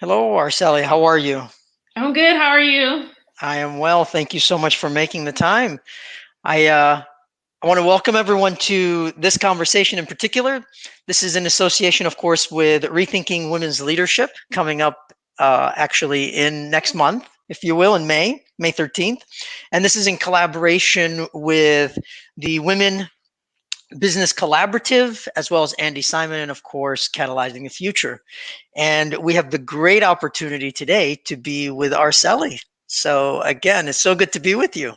Hello, Araceli. How are you? I'm good. How are you? I am well. Thank you so much for making the time. I uh, I want to welcome everyone to this conversation in particular. This is in association, of course, with Rethinking Women's Leadership coming up actually in next month, if you will, in May 13th. And this is in collaboration with the Women Business Collaborative, as well as Andy Simon, and of course, Catalyzing the Future. And we have the great opportunity today to be with Araceli. So again, it's so good to be with you.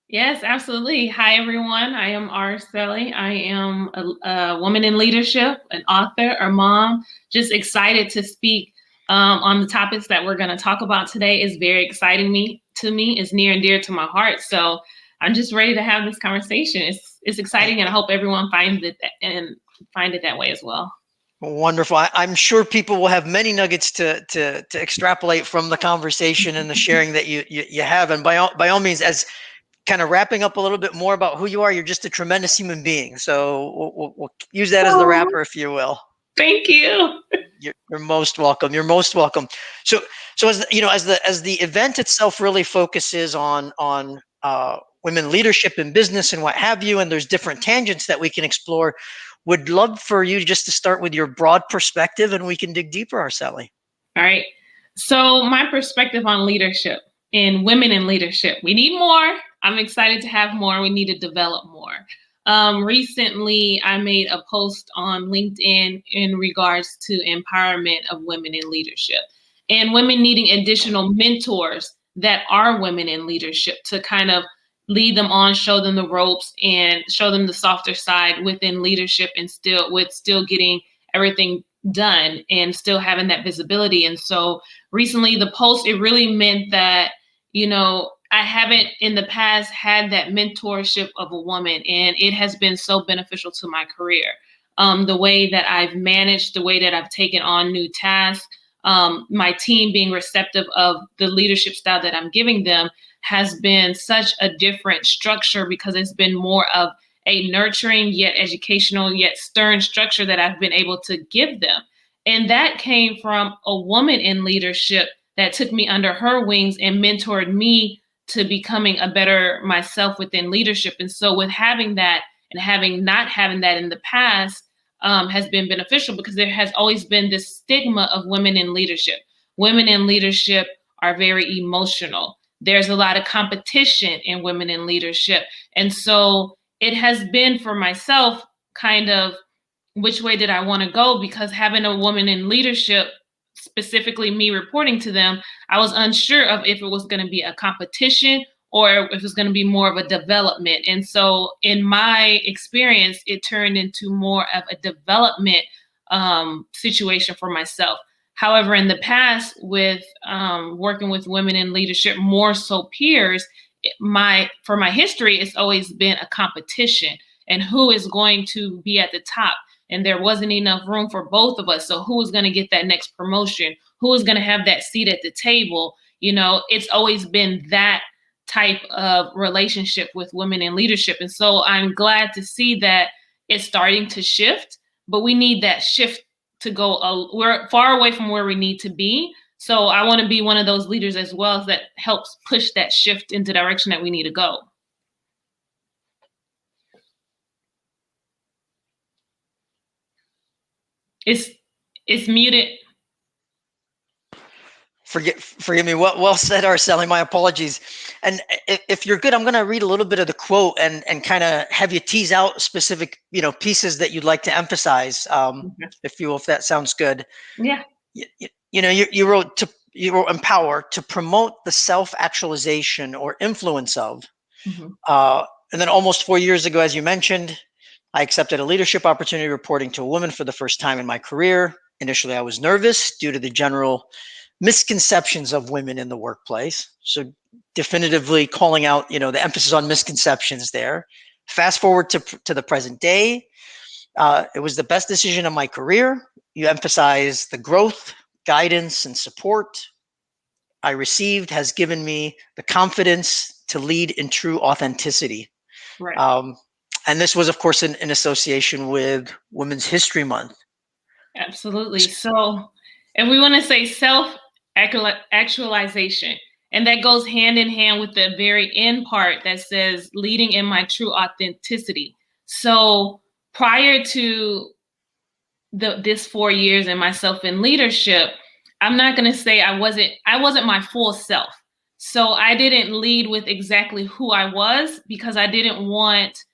Yes, absolutely. Hi, everyone. I am Araceli. I am a woman in leadership, an author, a mom. Just excited to speak on the topics that we're going to talk about today. Is very exciting me to me. It's near and dear to my heart. So I'm just ready to have this conversation. It's exciting, and I hope everyone finds it and find it that way as well. Wonderful. I'm sure people will have many nuggets to extrapolate from the conversation and the sharing that you have. And by all means, as kind of wrapping up a little bit more about who you are, you're just a tremendous human being. So we'll use that as the Oh, wrapper, if you will. thank you. You're most welcome. You're most welcome. So so as you know, as the event itself really focuses on women leadership in business and what have you, and there's different tangents that we can explore. Would love for you just to start with your broad perspective, and we can dig deeper, Arceli. All right. So, my perspective on leadership and women in leadership. We need more. I'm excited to have more. We need to develop more. Recently, I made a post on LinkedIn in regards to empowerment of women in leadership and women needing additional mentors that are women in leadership to kind of lead them on, show them the ropes, and show them the softer side within leadership, and still getting everything done and still having that visibility. And so recently the post, it really meant that, I haven't in the past had that mentorship of a woman, and it has been so beneficial to my career. The way that I've managed, the way that I've taken on new tasks, my team being receptive of the leadership style that I'm giving them has been such a different structure because it's been more of a nurturing yet educational yet stern structure that I've been able to give them. And that came from a woman in leadership that took me under her wings and mentored me to becoming a better myself within leadership. And so with having that and having not having that in the past has been beneficial because there has always been this stigma of women in leadership. Women in leadership are very emotional. There's a lot of competition in women in leadership. And so it has been for myself kind of which way did I want to go, because having a woman in leadership, specifically me reporting to them, I was unsure of if it was going to be a competition or if it was going to be more of a development. And so in my experience, it turned into more of a development situation for myself. However, in the past, with working with women in leadership, more so peers, for my history, it's always been a competition and who is going to be at the top. And there wasn't enough room for both of us. So who was going to get that next promotion? Who was going to have that seat at the table? It's always been that type of relationship with women in leadership. And so I'm glad to see that it's starting to shift, but we need that shift to go. We're far away from where we need to be. So I want to be one of those leaders as well that helps push that shift into the direction that we need to go. It's it's muted. Forgive me. Well said, Arceli. My apologies. And if you're good, I'm going to read a little bit of the quote and kind of have you tease out specific pieces that you'd like to emphasize. If that sounds good. Yeah. You wrote empower to promote the self-actualization or influence of. Mm-hmm. And then almost 4 years ago, as you mentioned, I accepted a leadership opportunity reporting to a woman for the first time in my career. Initially, I was nervous due to the general misconceptions of women in the workplace. So definitively calling out, the emphasis on misconceptions there. Fast forward to the present day. It was the best decision of my career. You emphasize the growth, guidance, and support I received has given me the confidence to lead in true authenticity. Right. Um, and this was, of course, in association with Women's History Month. Absolutely. So, if we want to say self actualization. And that goes hand in hand with the very end part that says leading in my true authenticity. So prior to this 4 years and myself in leadership, I'm not going to say I wasn't my full self. So I didn't lead with exactly who I was because I didn't want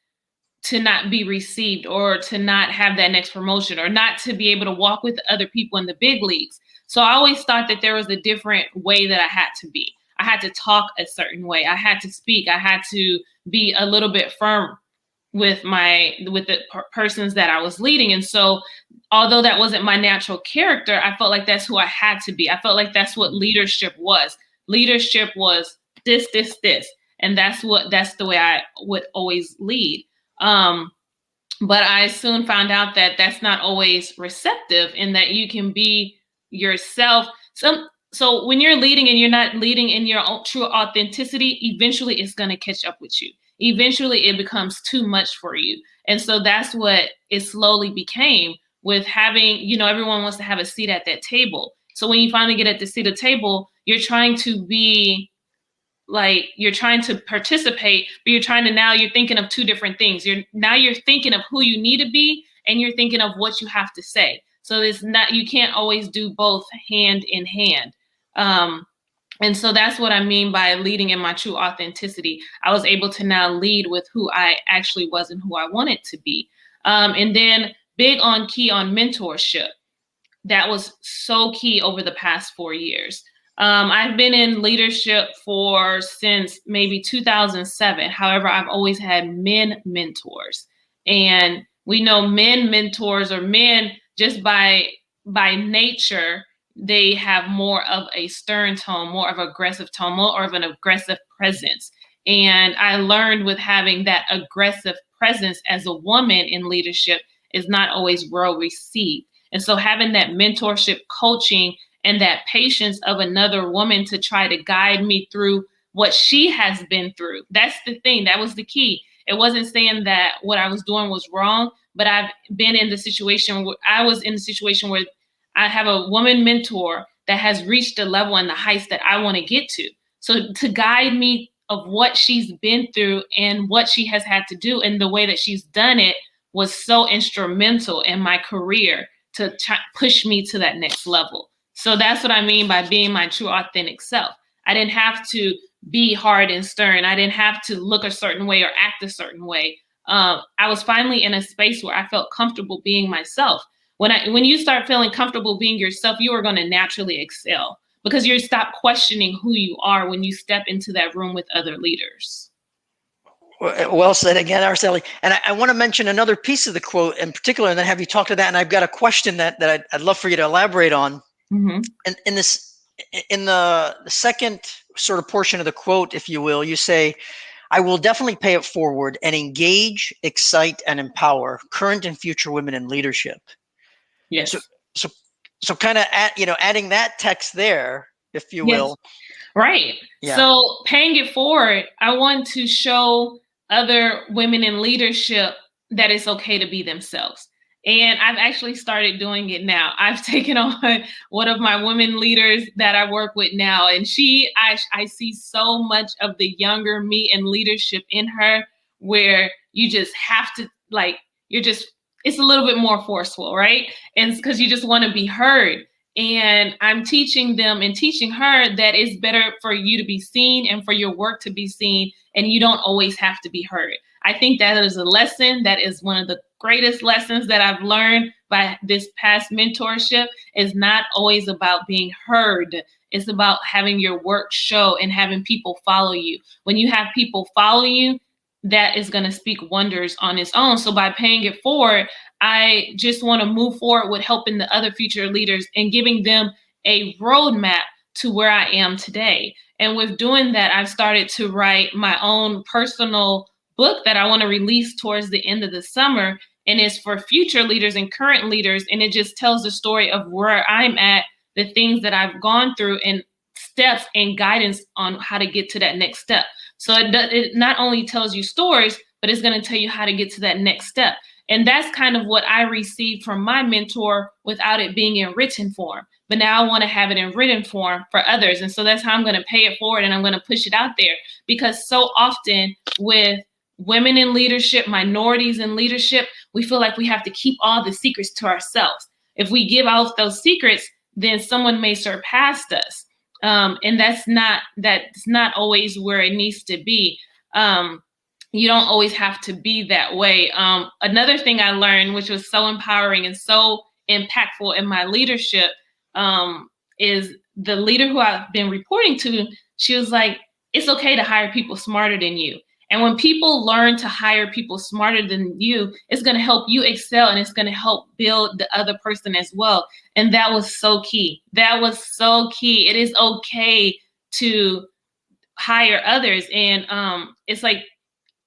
to not be received or to not have that next promotion or not to be able to walk with other people in the big leagues. So I always thought that there was a different way that I had to be. I had to talk a certain way. I had to speak. I had to be a little bit firm with the persons that I was leading. And so although that wasn't my natural character, I felt like that's who I had to be. I felt like that's what leadership was. Leadership was this, this, this. And that's the way I would always lead. But I soon found out that that's not always receptive and that you can be yourself. So when you're leading and you're not leading in your own true authenticity, eventually it's going to catch up with you. Eventually it becomes too much for you. And so that's what it slowly became with having, everyone wants to have a seat at that table. So when you finally get at the seat of the table, you're trying to be you're trying to participate, but you're thinking of two different things. You're thinking of who you need to be, and you're thinking of what you have to say. So you can't always do both hand in hand. And so that's what I mean by leading in my true authenticity. I was able to now lead with who I actually was and who I wanted to be. And then key on mentorship. That was so key over the past 4 years. I've been in leadership since maybe 2007. However, I've always had men mentors. And we know men mentors or men just by nature, they have more of a stern tone, more of an aggressive tone, more of an aggressive presence. And I learned with having that aggressive presence as a woman in leadership is not always well received. And so having that mentorship, coaching, and that patience of another woman to try to guide me through what she has been through. That's the thing. That was the key. It wasn't saying that what I was doing was wrong, but I was in the situation where I have a woman mentor that has reached the level and the heights that I want to get to. So to guide me of what she's been through and what she has had to do and the way that she's done it was so instrumental in my career to push me to that next level. So that's what I mean by being my true authentic self. I didn't have to be hard and stern. I didn't have to look a certain way or act a certain way. I was finally in a space where I felt comfortable being myself. When you start feeling comfortable being yourself, you are going to naturally excel because you stop questioning who you are when you step into that room with other leaders. Well said again, Araceli. And I want to mention another piece of the quote in particular, and then have you talk to that. And I've got a question that I'd love for you to elaborate on. Mm-hmm. And in the second sort of portion of the quote, if you will, you say, "I will definitely pay it forward and engage, excite, and empower current and future women in leadership." Yes. So kind of adding that text there, if you will. Right. Yeah. So paying it forward, I want to show other women in leadership that it's okay to be themselves. And I've actually started doing it now. I've taken on one of my women leaders that I work with now. And I see so much of the younger me in leadership in her where you just have to it's a little bit more forceful, right? And because you just want to be heard. And I'm teaching them and teaching her that it's better for you to be seen and for your work to be seen. And you don't always have to be heard. I think that is a lesson that is one of the greatest lessons that I've learned by this past mentorship is not always about being heard. It's about having your work show and having people follow you. When you have people follow you, that is going to speak wonders on its own. So by paying it forward, I just want to move forward with helping the other future leaders and giving them a roadmap to where I am today. And with doing that, I've started to write my own personal book that I want to release towards the end of the summer. And it's for future leaders and current leaders. And it just tells the story of where I'm at, the things that I've gone through and steps and guidance on how to get to that next step. So it not only tells you stories, but it's going to tell you how to get to that next step. And that's kind of what I received from my mentor without it being in written form. but now I want to have it in written form for others. And so that's how I'm going to pay it forward, and I'm going to push it out there, because so often with women in leadership, minorities in leadership, we feel like we have to keep all the secrets to ourselves. If we give out those secrets, then someone may surpass us. And that's not always where it needs to be. You don't always have to be that way. Another thing I learned, which was so empowering and so impactful in my leadership, is the leader who I've been reporting to. She was like, it's okay to hire people smarter than you. And when people learn to hire people smarter than you, it's going to help you excel, and it's going to help build the other person as well. And that was so key. That was so key. It is okay to hire others. And it's like,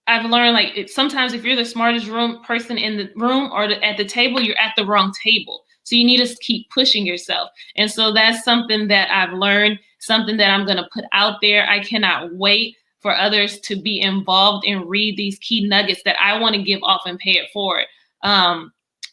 I've learned, like, sometimes if you're the smartest person in the room or at the table, you're at the wrong table. So you need to keep pushing yourself. And so that's something that I've learned, something that I'm going to put out there. I cannot wait for others to be involved and read these key nuggets that I want to give off and pay it forward.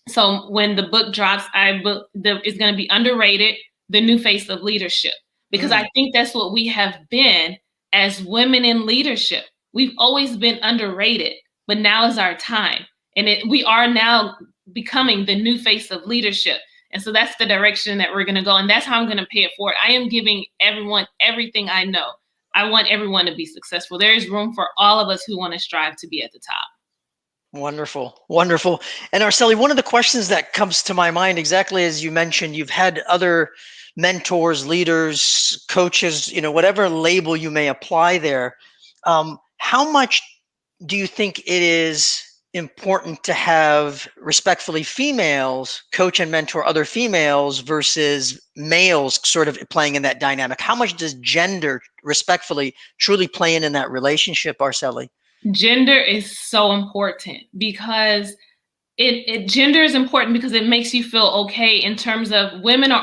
So when the book drops, it's going to be Underrated, The New Face of Leadership, because I think that's what we have been as women in leadership. We've always been underrated, but now is our time. And we are now becoming the new face of leadership. And so that's the direction that we're going to go. And that's how I'm going to pay it forward. I am giving everyone everything I know. I want everyone to be successful. There is room for all of us who want to strive to be at the top. Wonderful. Wonderful. And Araceli, one of the questions that comes to my mind, exactly as you mentioned, you've had other mentors, leaders, coaches, whatever label you may apply there. How much do you think it is important to have, respectfully, females coach and mentor other females versus males sort of playing in that dynamic? How much does gender, respectfully, truly play in that relationship, Araceli? Gender is so important because gender is important because it makes you feel okay in terms of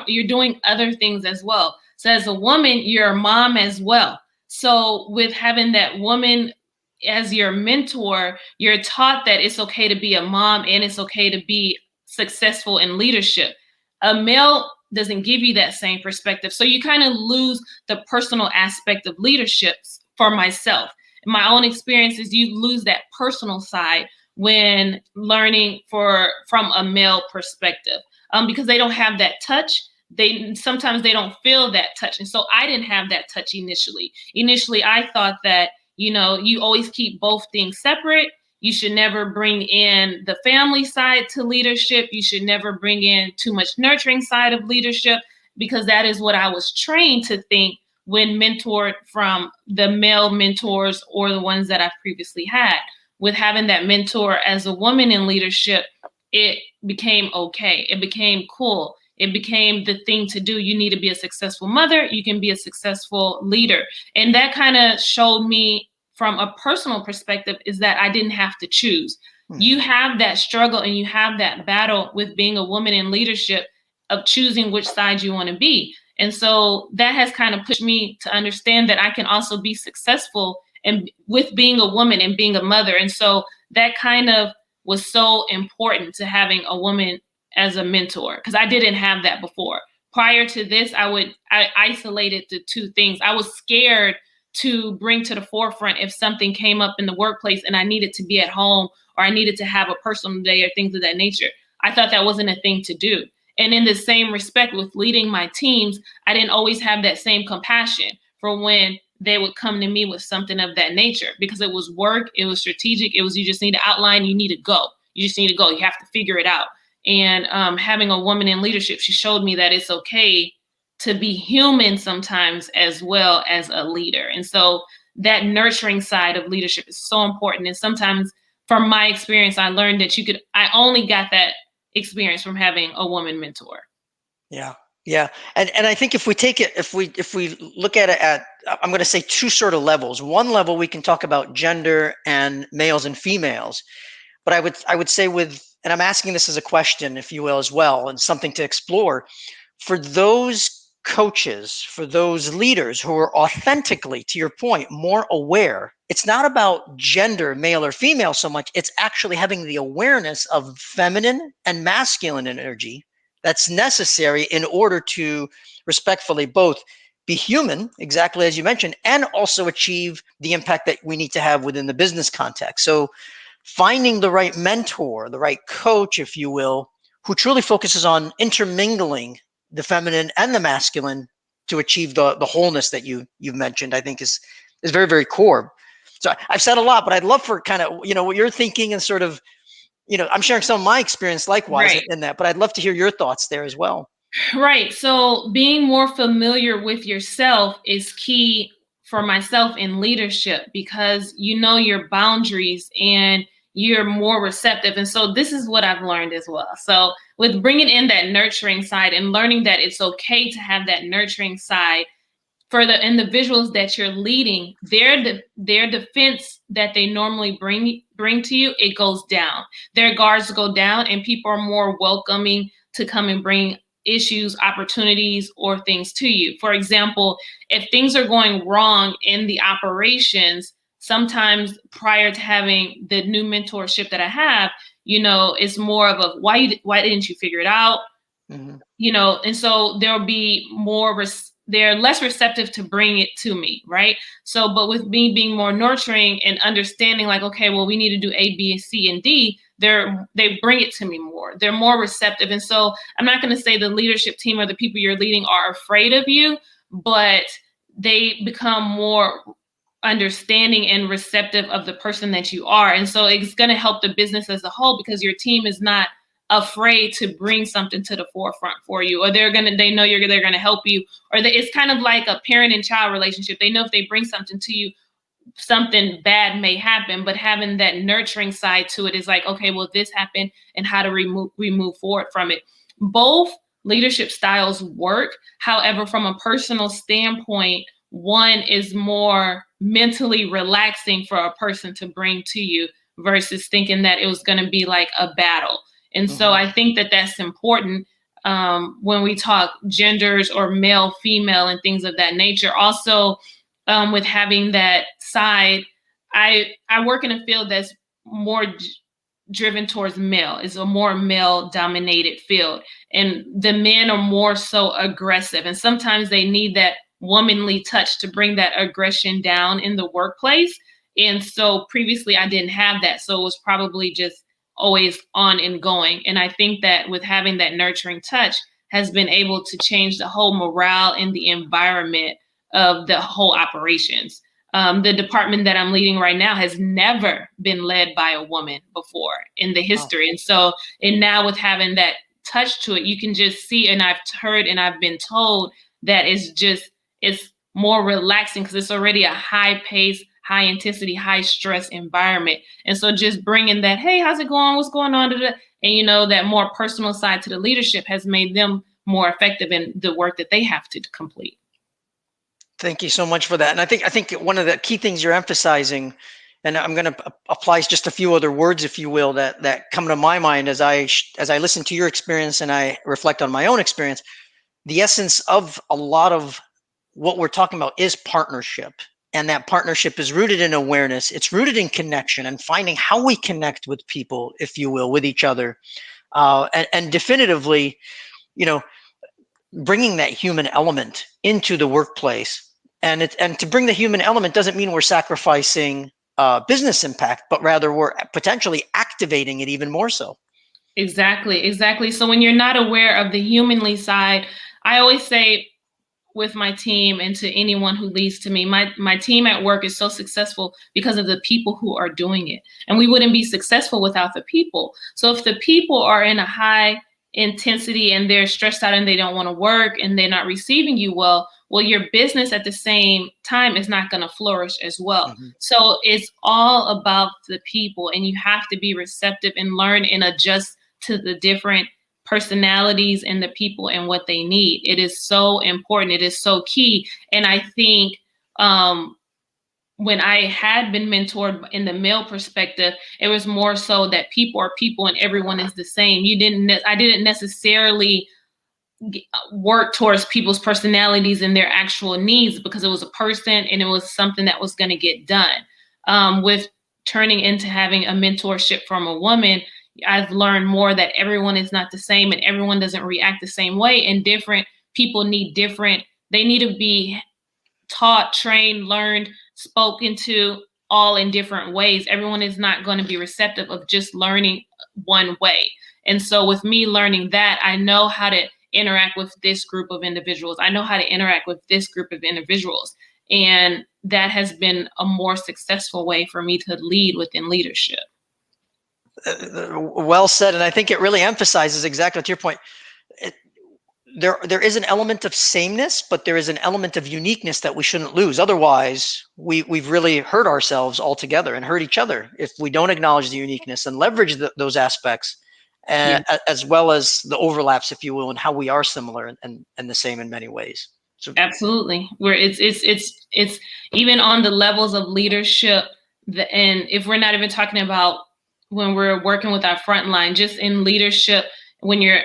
you're doing other things as well. So as a woman, you're a mom as well. So with having that woman as your mentor, you're taught that it's okay to be a mom and it's okay to be successful in leadership. A male doesn't give you that same perspective. So you kind of lose the personal aspect of leadership. For myself, in my own experiences, you lose that personal side when learning from a male perspective, because they don't have that touch. Sometimes they don't feel that touch. And so I didn't have that touch initially. Initially, I thought that, you always keep both things separate. You should never bring in the family side to leadership. You should never bring in too much nurturing side of leadership, because that is what I was trained to think when mentored from the male mentors or the ones that I've previously had. With having that mentor as a woman in leadership, it became okay. It became cool. It became the thing to do. You need to be a successful mother. You can be a successful leader. And that kind of showed me from a personal perspective is that I didn't have to choose. You have that struggle and you have that battle with being a woman in leadership of choosing which side you want to be. And so that has kind of pushed me to understand that I can also be successful and with being a woman and being a mother. And so that kind of was so important to having a woman as a mentor, because I didn't have that before. Prior to this, I isolated the two things. I was scared to bring to the forefront if something came up in the workplace and I needed to be at home or I needed to have a personal day or things of that nature. I thought that wasn't a thing to do. And in the same respect with leading my teams, I didn't always have that same compassion for when they would come to me with something of that nature, because it was work, it was strategic, it was, you just need to outline, you need to go. You just need to go. You have to figure it out. And having a woman in leadership, she showed me that it's okay to be human sometimes as well as a leader. And so that nurturing side of leadership is so important. And sometimes from my experience, I learned that I only got that experience from having a woman mentor. Yeah. Yeah. And I think if we take it, if we look at it at, I'm going to say two sort of levels. One level, we can talk about gender and males and females, but I would say and I'm asking this as a question, if you will, as well, and something to explore for those coaches, for those leaders who are authentically, to your point, more aware. It's not about gender, male or female so much. It's actually having the awareness of feminine and masculine energy that's necessary in order to respectfully both be human, exactly as you mentioned, and also achieve the impact that we need to have within the business context. So finding the right mentor, the right coach, if you will, who truly focuses on intermingling the feminine and the masculine to achieve the wholeness that you've mentioned, I think is very, very core. So I've said a lot, but I'd love for kind of, what you're thinking and sort of, I'm sharing some of my experience likewise Right. in that, but I'd love to hear your thoughts there as well. Right. So being more familiar with yourself is key for myself in leadership because you know your boundaries and you're more receptive. And so this is what I've learned as well. So with bringing in that nurturing side and learning that it's okay to have that nurturing side for the individuals that you're leading, their defense that they normally bring to you, it goes down. Their guards go down and people are more welcoming to come and bring issues, opportunities, or things to you. For example, if things are going wrong in the operations, sometimes prior to having the new mentorship that I have, it's more of a why didn't you figure it out? Mm-hmm. And so there'll be they're less receptive to bring it to me, right? So, but with me being more nurturing and understanding, like, okay, well, we need to do A, B, C, and D, they bring it to me more. They're more receptive. And so I'm not going to say the leadership team or the people you're leading are afraid of you, but they become more understanding and receptive of the person that you are. And so it's going to help the business as a whole because your team is not afraid to bring something to the forefront for you, or they know they're gonna help you, or it's kind of like a parent and child relationship. They know if they bring something to you, something bad may happen, but having that nurturing side to it is like, okay, well, this happened, and how do we move forward from it? Both leadership styles work. However, from a personal standpoint, one is more mentally relaxing for a person to bring to you versus thinking that it was going to be like a battle. And so Mm-hmm. I think that that's important when we talk genders or male, female, and things of that nature. Also, with having that side, I work in a field that's more driven towards male. It's a more male dominated field, and the men are more so aggressive, and sometimes they need that womanly touch to bring that aggression down in the workplace. And so previously I didn't have that, so it was probably just always on and going. And I think that with having that nurturing touch has been able to change the whole morale and the environment of the whole operations. The department that I'm leading right now has never been led by a woman before in the Wow. history. And now with having that touch to it, you can just see, and I've heard and I've been told that it's more relaxing because it's already a high pace, high intensity, high stress environment. And so just bringing that, hey, how's it going? What's going on? And that more personal side to the leadership has made them more effective in the work that they have to complete. Thank you so much for that. And I think one of the key things you're emphasizing, and I'm going to apply just a few other words, if you will, that come to my mind as I listen to your experience and I reflect on my own experience. The essence of a lot of what we're talking about is partnership. And that partnership is rooted in awareness. It's rooted in connection and finding how we connect with people, if you will, with each other. And definitively, bringing that human element into the workplace. And to bring the human element doesn't mean we're sacrificing business impact, but rather we're potentially activating it even more so. Exactly. So when you're not aware of the humanly side, I always say with my team and to anyone who leads to me, my team at work is so successful because of the people who are doing it. And we wouldn't be successful without the people. So if the people are in a high intensity and they're stressed out and they don't want to work and they're not receiving you well, your business at the same time is not going to flourish as well. Mm-hmm. So it's all about the people, and you have to be receptive and learn and adjust to the different personalities and the people and what they need. It is so important. It is so key. And I think when I had been mentored in the male perspective, it was more so that people are people and everyone is the same. I didn't necessarily work towards people's personalities and their actual needs because it was a person and it was something that was going to get done. With turning into having a mentorship from a woman, I've learned more that everyone is not the same and everyone doesn't react the same way, and different people need different, they need to be taught, trained, learned, spoken to, all in different ways. Everyone is not going to be receptive of just learning one way. And so with me learning that, I know how to interact with this group of individuals. I know how to interact with this group of individuals. And that has been a more successful way for me to lead within leadership. Well said. And I think it really emphasizes exactly to your point. There is an element of sameness, but there is an element of uniqueness that we shouldn't lose. Otherwise, we've really hurt ourselves altogether and hurt each other if we don't acknowledge the uniqueness and leverage those aspects, as well as the overlaps, if you will, and how we are similar and the same in many ways. So, absolutely, where it's even on the levels of leadership, and if we're not even talking about when we're working with our front line, just in leadership, when you're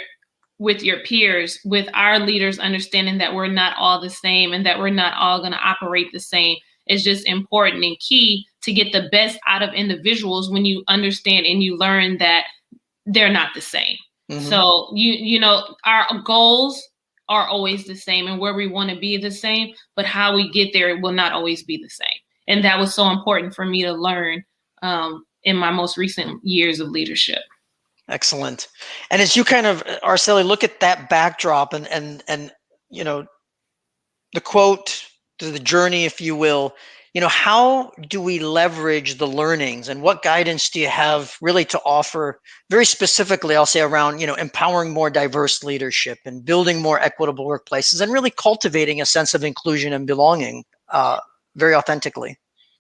with your peers, with our leaders, understanding that we're not all the same and that we're not all going to operate the same is just important and key to get the best out of individuals when you understand and you learn that they're not the same. Mm-hmm. So you know, our goals are always the same and where we want to be the same, but how we get there will not always be the same. And that was so important for me to learn in my most recent years of leadership. Excellent. And as you kind of, Araceli, look at that backdrop and you know, the quote, the journey, if you will, you know, how do we leverage the learnings and what guidance do you have really to offer very specifically, I'll say around, you know, empowering more diverse leadership and building more equitable workplaces and really cultivating a sense of inclusion and belonging very authentically?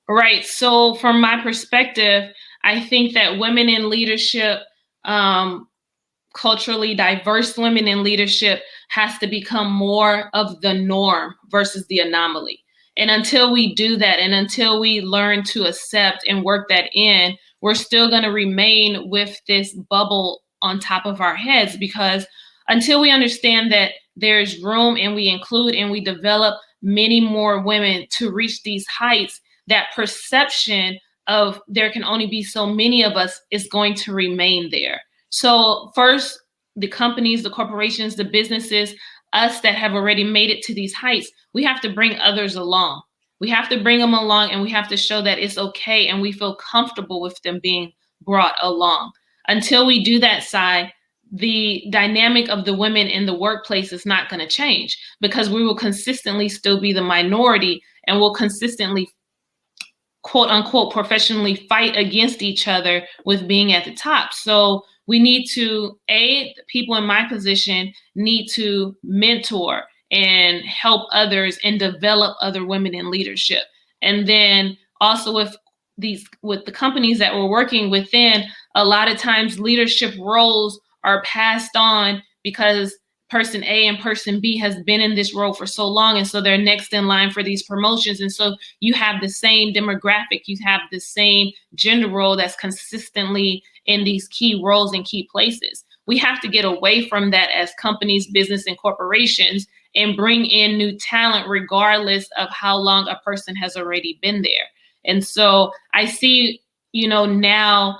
Right. So from my perspective, I think that women in leadership, culturally diverse women in leadership has to become more of the norm versus the anomaly. And until we do that, and until we learn to accept and work that in, we're still going to remain with this bubble on top of our heads, because until we understand that there's room and we include and we develop many more women to reach these heights, that perception of there can only be so many of us is going to remain there. So first, the companies, the corporations, the businesses, us that have already made it to these heights, we have to bring others along. We have to bring them along and we have to show that it's okay and we feel comfortable with them being brought along. Until we do that side, the dynamic of the women in the workplace is not going to change, because we will consistently still be the minority and will consistently, quote unquote, professionally fight against each other with being at the top. So we need to, people in my position need to mentor and help others and develop other women in leadership. And then also with the companies that we're working within, a lot of times leadership roles are passed on because person A and person B has been in this role for so long, and so they're next in line for these promotions. And so you have the same demographic, you have the same gender role that's consistently in these key roles and key places. We have to get away from that as companies, business, and corporations, and bring in new talent regardless of how long a person has already been there. And so I see, you know, now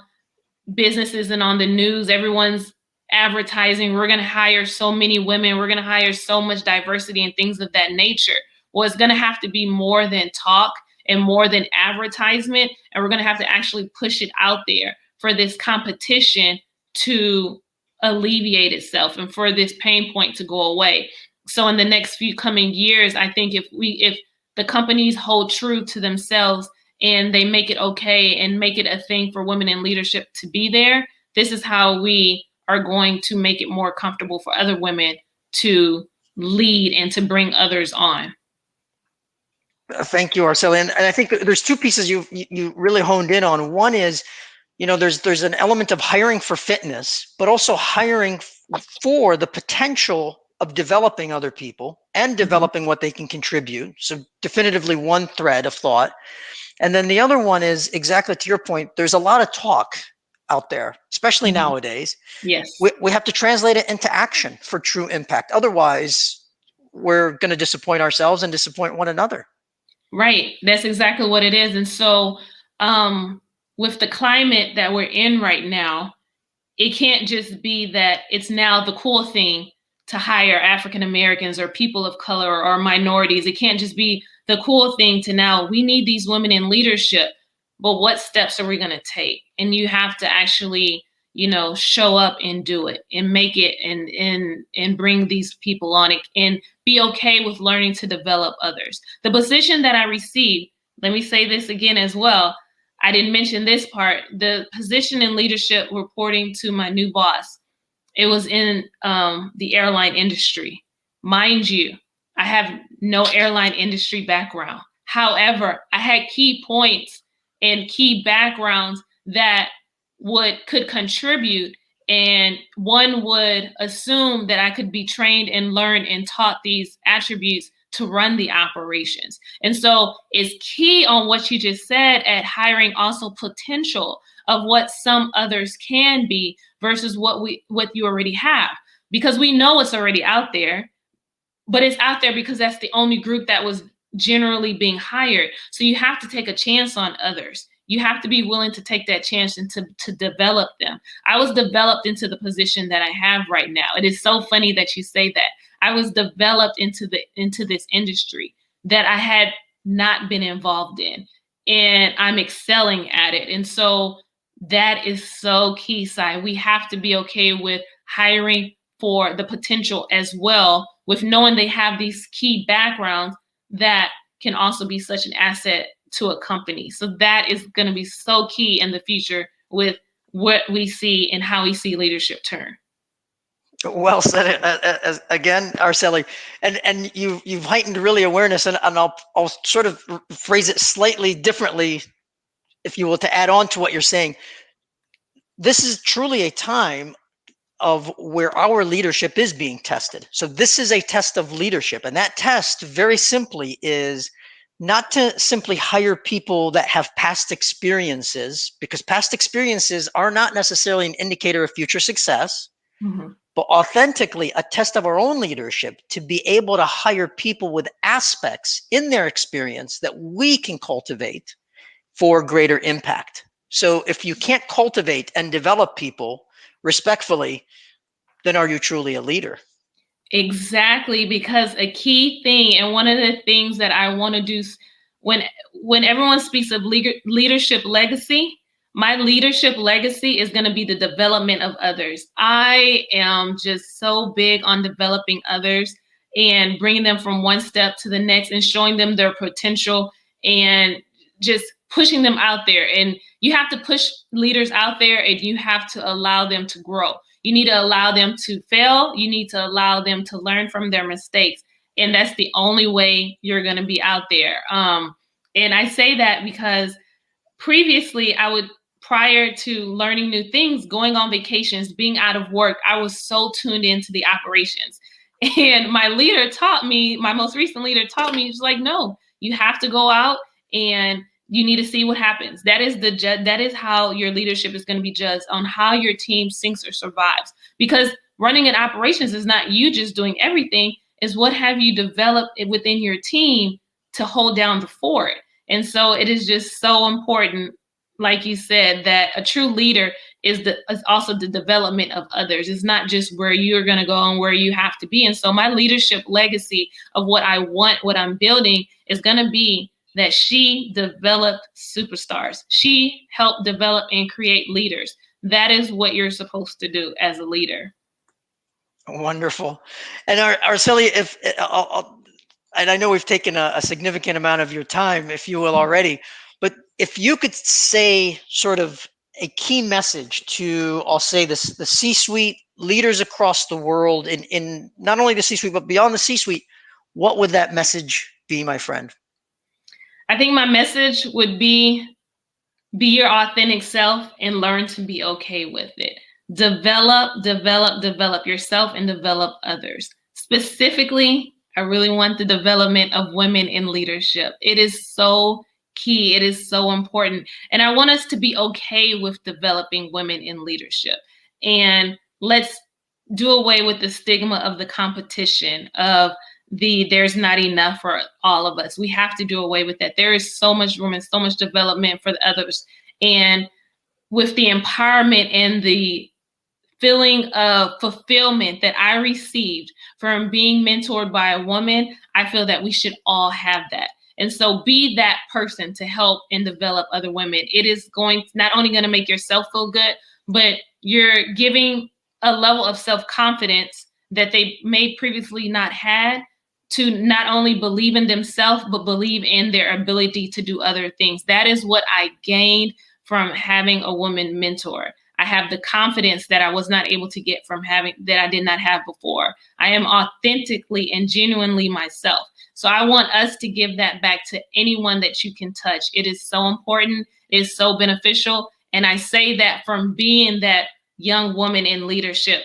businesses and on the news, everyone's advertising, we're going to hire so many women, we're going to hire so much diversity and things of that nature. Well, it's going to have to be more than talk and more than advertisement. And we're going to have to actually push it out there for this competition to alleviate itself and for this pain point to go away. So in the next few coming years, I think if the companies hold true to themselves and they make it okay and make it a thing for women in leadership to be there, this is how we are going to make it more comfortable for other women to lead and to bring others on. Thank you, Araceli. And I think there's two pieces you really honed in on. One is, you know, there's an element of hiring for fitness, but also hiring for the potential of developing other people and developing what they can contribute. So definitively one thread of thought. And then the other one is exactly to your point, there's a lot of talk out there, especially nowadays. Yes. We have to translate it into action for true impact. Otherwise, we're going to disappoint ourselves and disappoint one another. Right. That's exactly what it is. And so with the climate that we're in right now, it can't just be that it's now the cool thing to hire African Americans or people of color or minorities. It can't just be the cool thing to now we need these women in leadership, but what steps are we going to take? And you have to actually, show up and do it and make it and bring these people on it and be okay with learning to develop others. The position that I received, let me say this again as well. I didn't mention this part. The position in leadership reporting to my new boss, it was in the airline industry. Mind you, I have no airline industry background. However, I had key points and key backgrounds that could contribute, and one would assume that I could be trained and learned and taught these attributes to run the operations. And so it's key on what you just said at hiring also potential of what some others can be versus what you already have, because we know it's already out there, but it's out there because that's the only group that was generally being hired. So you have to take a chance on others. You have to be willing to take that chance and to develop them. I was developed into the position that I have right now. It is so funny that you say that. I was developed into this industry that I had not been involved in, and I'm excelling at it. And so that is so key, Sai. We have to be okay with hiring for the potential as well, with knowing they have these key backgrounds that can also be such an asset to a company. So that is going to be so key in the future with what we see and how we see leadership turn. Well said, again, Araceli, and you've heightened really awareness, and I'll sort of phrase it slightly differently, if you will, to add on to what you're saying. This is truly a time of where our leadership is being tested. So this is a test of leadership, and that test, very simply, is not to simply hire people that have past experiences, because past experiences are not necessarily an indicator of future success. Mm-hmm. But authentically a test of our own leadership to be able to hire people with aspects in their experience that we can cultivate for greater impact. So if you can't cultivate and develop people respectfully, then are you truly a leader? Exactly, because a key thing, and one of the things that I want to do when everyone speaks of leadership legacy, my leadership legacy is going to be the development of others. I am just so big on developing others and bringing them from one step to the next and showing them their potential and just pushing them out there. And you have to push leaders out there, and you have to allow them to grow. You need to allow them to fail. You need to allow them to learn from their mistakes. And that's the only way you're going to be out there. And I say that because previously prior to learning new things, going on vacations, being out of work, I was so tuned into the operations. And my most recent leader taught me, she's like, no, you have to go out and you need to see what happens. That is how your leadership is going to be judged, on how your team sinks or survives. Because running an operations is not you just doing everything, is what have you developed within your team to hold down the fort. And so it is just so important, like you said, that a true leader is also the development of others. It's not just where you're going to go and where you have to be. And so my leadership legacy of what I want, what I'm building, is going to be that she developed superstars. She helped develop and create leaders. That is what you're supposed to do as a leader. Wonderful. And Araceli, and I know we've taken a significant amount of your time, if you will, already, but if you could say sort of a key message to, I'll say this, the C-suite leaders across the world, in not only the C-suite, but beyond the C-suite, what would that message be, my friend? I think my message would be your authentic self and learn to be okay with it. Develop yourself and develop others. Specifically, I really want the development of women in leadership. It is so key. It is so important. And I want us to be okay with developing women in leadership. And let's do away with the stigma of the competition, of there's not enough for all of us. We have to do away with that. There is so much room and so much development for the others. And with the empowerment and the feeling of fulfillment that I received from being mentored by a woman, I feel that we should all have that. And so be that person to help and develop other women. It is not only going to make yourself feel good, but you're giving a level of self-confidence that they may previously not had, to not only believe in themselves, but believe in their ability to do other things. That is what I gained from having a woman mentor. I have the confidence that I was not able to get from that I did not have before. I am authentically and genuinely myself. So I want us to give that back to anyone that you can touch. It is so important. It is so beneficial. And I say that from being that young woman in leadership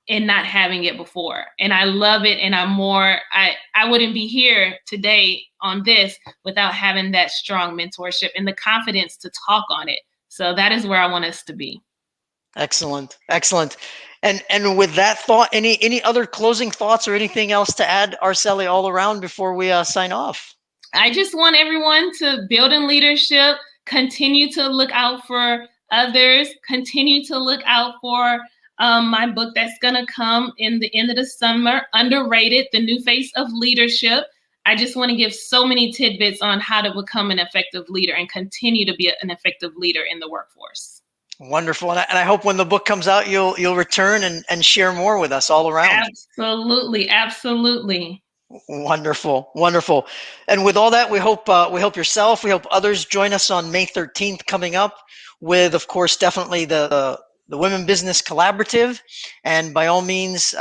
and not having it before. And I love it. And I wouldn't be here today on this without having that strong mentorship and the confidence to talk on it. So that is where I want us to be. Excellent. Excellent. And with that thought, any other closing thoughts or anything else to add, Araceli, all around before we sign off? I just want everyone to build in leadership, continue to look out for others, continue to look out for my book that's going to come in the end of the summer, Underrated, The New Face of Leadership. I just want to give so many tidbits on how to become an effective leader and continue to be an effective leader in the workforce. Wonderful. And I hope when the book comes out, you'll return and share more with us all around. Absolutely. Absolutely. Wonderful. Wonderful. And with all that, we hope yourself, we hope others join us on May 13th coming up with, of course, definitely the Women Business Collaborative, and by all means,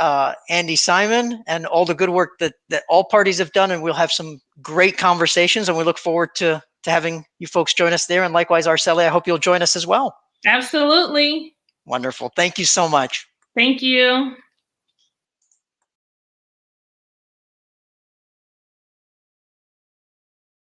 Andy Simon and all the good work that all parties have done. And we'll have some great conversations, and we look forward to having you folks join us there. And likewise, Araceli, I hope you'll join us as well. Absolutely. Wonderful. Thank you so much. Thank you.